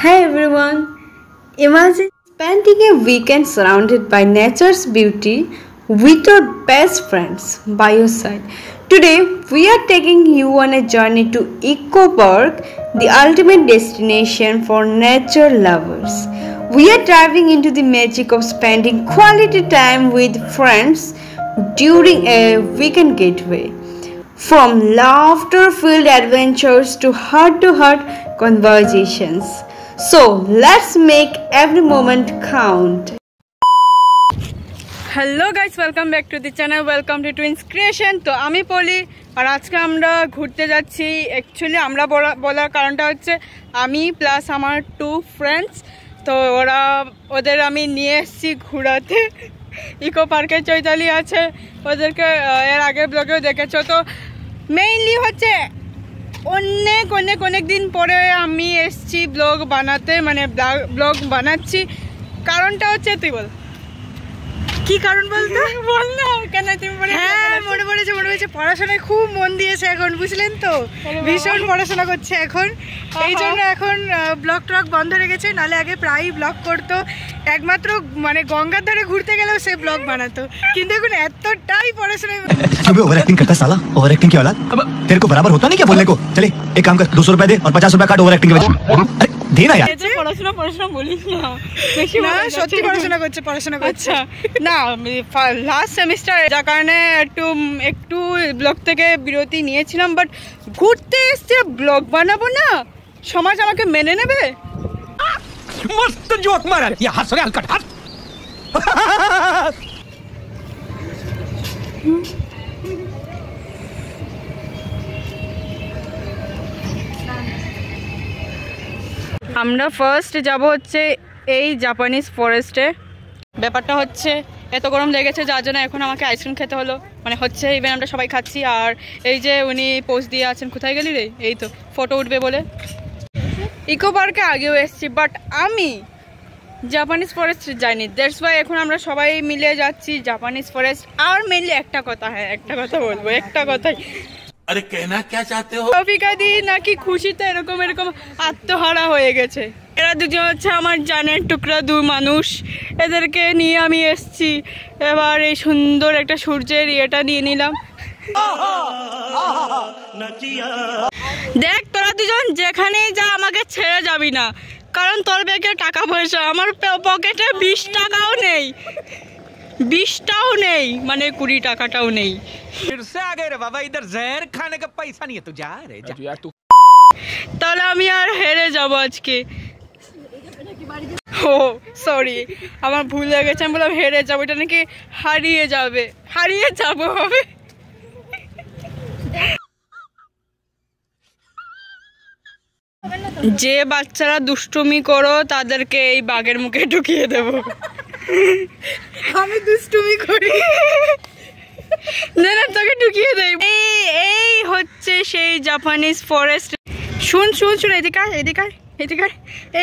Hi everyone! Imagine spending a weekend surrounded by nature's beauty with your best friends by your side. Today, we are taking you on a journey to Eco Park, the ultimate destination for nature lovers. We are diving into the magic of spending quality time with friends during a weekend getaway. From laughter filled adventures to heart conversations. So let's make every moment count. Hello guys, welcome back to the channel, welcome to twins creation. তো আমি পলি, আর আজকে আমরা ঘুরতে যাচ্ছি। Actually আমরা বলার কারণটা হচ্ছে আমি প্লাস আমার 2 ফ্রেন্ডস। তো ওদের আমি নিয়ে এসেছি ঘোরাতে। ইকো পার্কে চৈতালি আছে, ওদেরকে এর আগের ব্লগেও দেখেছো। তো মেইনলি হচ্ছে অনেক দিন পরে আমি এসেছি ব্লগ বানাতে, মানে ব্লগ বানাচ্ছি। কারণটা হচ্ছে, তুই বল কি কারণ বলতে? বল না কেন? তুমি হ্যাঁ, মনে পড়েছে পড়াশোনায় খুব মন দিয়েছে এখন, বুঝলেন তো? ভীষণ পড়াশোনা করছে এখন, এই জন্য এখন ব্লগ ট্রগ বন্ধ রেখেছে। নাহলে আগে প্রায়ই ব্লগ করতো, একমাত্র মানে গঙ্গার ধারে ঘুরতে গেলেও সে ব্লগ বানাতো। কিন্তু এখন এতটাই পড়াশোনায় ओवर एक्टिंग करता साला, ओवर एक्टिंग की औलाद। तेरे को बराबर होता नहीं क्या बोलने को? चले एक काम कर, 200 रुपए दे और 50 रुपए काट ओवर एक्टिंग के वजह। अरे दे ना यार। পড়াশোনা বলিস না, সত্যি পড়াশোনা করছে না। লাস্ট সেমিস্টার, যার কারণে একটু ব্লগ থেকে বিরতি নিয়েছিলাম। বাট ঘুরতে এসছে, ব্লগ বানাবো না, সমাজ আমাকে মেনে নেবে? मस्त जोक मारा ये, हंस रे हलकट हंस। আমরা ফার্স্ট যাব হচ্ছে এই জাপানিজ ফরেস্টে। ব্যাপারটা হচ্ছে এত গরম লেগেছে, যার জন্য এখন আমাকে আইসক্রিম খেতে হলো, মানে হচ্ছে ইভেন আমরা সবাই খাচ্ছি। আর এই যে উনি পোস্ট দিয়ে আছেন, কোথায় গেলি রে? এই তো ফটো উঠবে বলে। ইকো পার্কে আগেও এসেছি, বাট আমি জাপানিজ ফরেস্ট যাইনি। দ্যাটস ওয়াই এখন আমরা সবাই মিলে যাচ্ছি জাপানিজ ফরেস্ট। আর মেনলি একটা কথা বলবো, একটা কথাই। अरे कहना क्या चाहते हो? রফিকা দি নাকি খুশিতে এরকম আত্মহারা হয়ে গেছে। এরা দুজন হচ্ছে আমার জানের টুকরা 2 মানুষ। এদেরকে নিয়ে আমি এসছি। এবার এই সুন্দর একটা সূর্যের ইয়েটা নিয়ে নিলাম। দেখ, তোরা দুজন যেখানেই যা আমাকে ছেড়ে যাবি না, কারণ তোর ব্যাগে টাকা পয়সা, আমার পকেটে 20 টাকাও নেই, 20টাও নেই, মানে 20 টাকাটাও নেই। फिर से आ गए रे बाबा, इधर जहर खाने का पैसा नहीं है, तू जा रे जा यार तू। তাহলে আমি আর হেরে যাব আজকে। ও সরি, আমার ভুল হয়ে গেছে। আমি বললাম হেরে যাবো, এটা নাকি হারিয়ে যাবো হবে। যে বাচ্চারা দুষ্টুমি করো তাদেরকে এই বাঘের মুখে ঢুকিয়ে দেব। আমি দুষ্টুমি করি না, তোকে ঢুকিয়ে দেই। এই হচ্ছে সেই জাপানিজ ফরেস্ট। শুন, এদিকে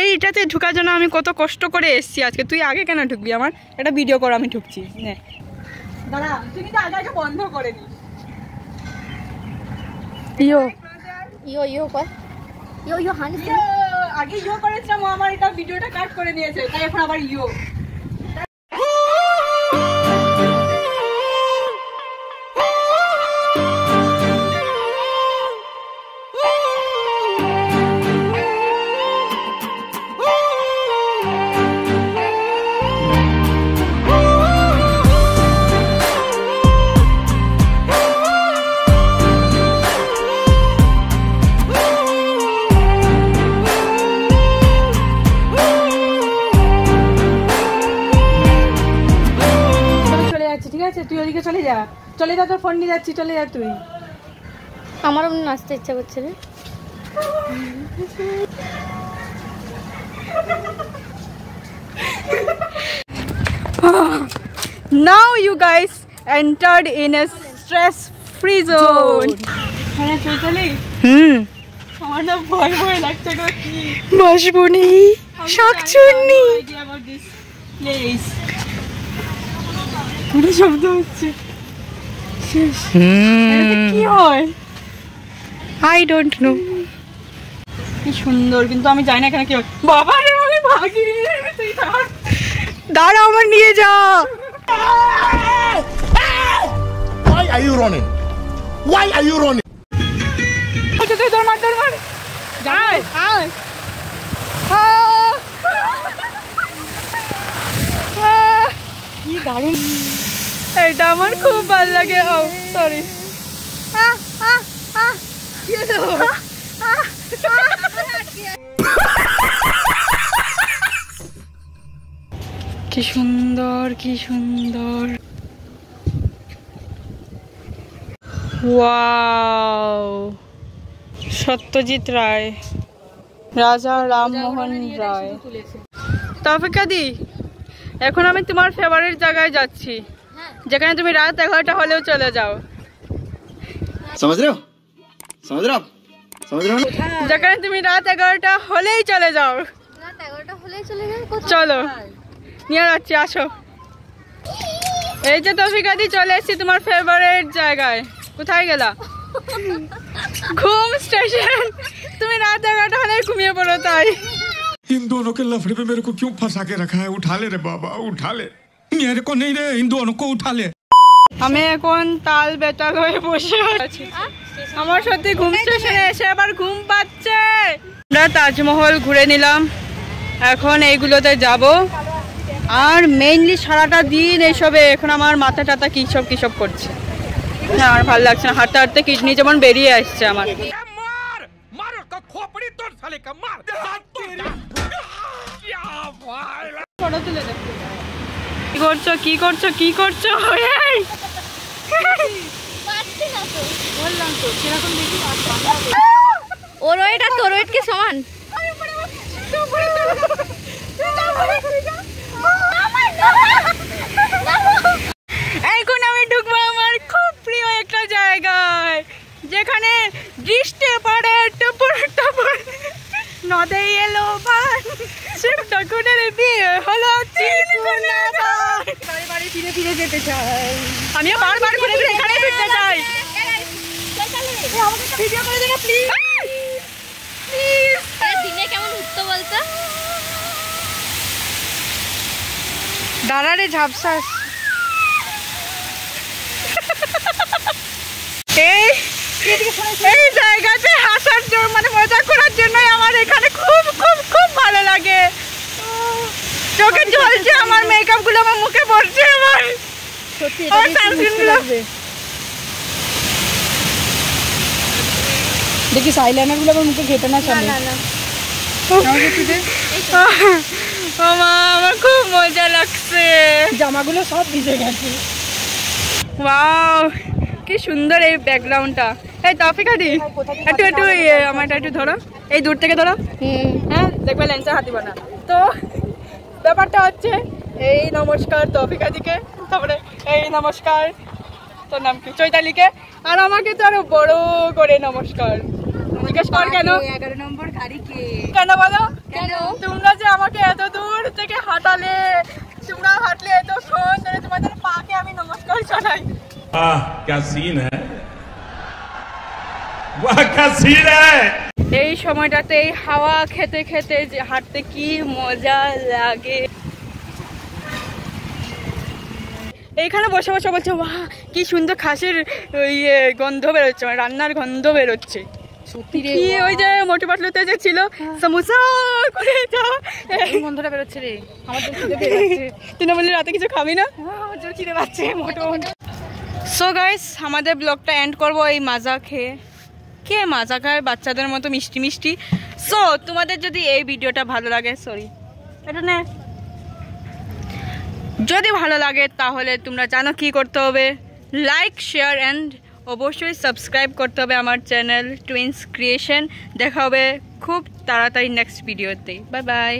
এইটাতে ঢুকার জন্য আমি কত কষ্ট করে এসেছি আজকে। তুই আগে কেন ঢুকবি? আমার একটা ভিডিও কর, আমি ঢুকছি। দাঁড়া, তুই কিন্তু আগে বন্ধ করে দিস। আগে ইয়ো করেছিলাম, আমার এটা ভিডিওটা কাট করে নিয়েছে, তাই এখন আবার ইয়ো। তুই ওদিকে চলে যা, তোর ফোন নিয়ে যাচ্ছি, চলে যা তুই। আমারও নাচতে ইচ্ছা করছে রে। Now you guys entered in a stress-free zone. হ্যাঁ চৈতালি, আমার না ভয় লাগছে গো। কি বসবনি শাকচুন্নি পুরো শব্দ হচ্ছে। কি হয়? I don't know. কি সুন্দর, কিন্তু আমি জানি না এখানে কি বাবা রে, আমি ভাগি। দাঁড়া, আমার নিয়ে যা। Why are you running? Why are you running? আচ্ছা তুই দৌড় মার, দৌড় মার। আয় আয়। কি দারুণ, এটা আমার খুব ভালো লাগে। ও সরি, কি সুন্দর, কি সুন্দর। ওয়াও, সত্যজিৎ রায়, রাজা রামমোহন রায়। তৌফিকা দি, এখন আমি তোমার ফেভারিট জায়গায় যাচ্ছি, যেখানে তুমি রাত 11টা হলেও চলে যাও। समझ रहे हो समझ रहे हो आप समझ रहे हो ना? যেখানে তুমি রাত 11টা হলেই চলে যাও। রাত 11টা হলেই চলে যাবে কোথায়? চলো নিয়ে যাচ্ছি, আসো। এই যে তৌফিকা দি, চলে এসেছি তোমার ফেভারিট জায়গায়। কোথায় গেলা? ঘুম স্টেশন। তুমি রাত 11টা হলে ঘুমিয়ে পড়ো, তাই इन दोनों के लफड़े पे मेरे को क्यों फंसा के रखा है? उठा ले रे बाबा, उठा ले। मेरे को नहीं रे, इन दोनों को उठा ले। আমি এখন তাল বেতাল হয়ে বসে আছি। আমার সত্যি ঘুম স্টেশনে এসে আবার ঘুম পাচ্ছে। আমরা তাজমহল ঘুরে নিলাম, এখন এইগুলোতে যাব। আর মেইনলি সারাটা দিন এইসবে, এখন আমার মাথা টাথা কিসব কিসব করছে না, আমার ভালো লাগছে না। হাঁটতে হাঁটতে কিডনি যেমন বেরিয়ে আসছে আমার। কি করছো, কি করছো, কি করছো? ওর ওয়েট আর তোর ওয়েট কি সমান? এখন আমি ঢুকবো আমার খুব প্রিয় একটা জায়গায়, যেখানে বৃষ্টি পড়ে টুপুর টুপুর, নদে এলো বান, শিব ঠাকুরের বিয়ে হলো 3 গুণে বার। বাড়ি ফিরে ফিরে যেতে চাই, আমিও বারবার ঘুরে ঘুরে এখানে ফিরতে চাই। ভিডিও করে দেনা প্লিজ, প্লিজ। দিনে কেমন উঠতো বলতো? দাঁড়া রে ঝাপসাস। এই জায়গাতে হাসার জন্য, মানে মজা করার জন্যই আমার এখানে খুব খুব খুব ভালো লাগে। চোখে জ্বলছে, আমার মেকআপ গুলো আমার মুখে পড়ছে। আমার সত্যি দেখিস আইলাইনার গুলো আমার মুখে ঘেটে না সামনে। আমার খুব মজা লাগছে, জামাগুলো সব ভিজে গেছে। ওয়াও, কি সুন্দর এই ব্যাকগ্রাউন্ডটা। এই তৌফিকা দি, একটু একটু আমারটা একটু ধরো, এই দূর থেকে ধরো। হ্যাঁ, দেখবে লেন্সে হাতিব না তো। ব্যাপারটা হচ্ছে এই নমস্কার তৌফিকা দিকে, তারপরে এই নমস্কার তোর নাম কি, চৈতালিকে, আর আমাকে তো আরো বড় করে নমস্কার। জিজ্ঞেস কর কেন 11 নম্বর গাড়িকে কেন বলো? কেন? তোমরা যে আমাকে এত দূর থেকে হাঁটালে, তোমরা হাঁটলে এতক্ষণ ধরে, তোমাদের পাকে আমি নমস্কার জানাই। क्या सीन है, वाह क्या सीन है। এই সময়টাতে এই হাওয়া খেতে খেতে যে হাঁটতে কি মজা লাগে। এইখানে বসে বসে বলছে বাহ কি সুন্দর খাসির গন্ধ বেরোচ্ছে, মানে রান্নার গন্ধ বেরোচ্ছে। কি ওই যে মোটু পাতলুতে যে ছিল সমোসা করে যা গন্ধটা বেরোচ্ছে রে, আমার তো খিদে পেয়ে তুই না বললি রাতে কিছু খাবি না? আমার জোর খিদে পাচ্ছে মোটো। সো গাইস, আমাদের ব্লগটা এন্ড করবো এই মাজা খেয়ে। কে মাজা খায় বাচ্চাদের মতো মিষ্টি মিষ্টি। সো তোমাদের যদি এই ভিডিওটা ভালো লাগে, সরি এটা নে, যদি ভালো লাগে তাহলে তোমরা জানো কি করতে হবে, লাইক শেয়ার অ্যান্ড অবশ্যই সাবস্ক্রাইব করতে হবে আমার চ্যানেল টুইন্স ক্রিয়েশন। দেখা হবে খুব তাড়াতাড়ি নেক্সট ভিডিওতে। Bye bye.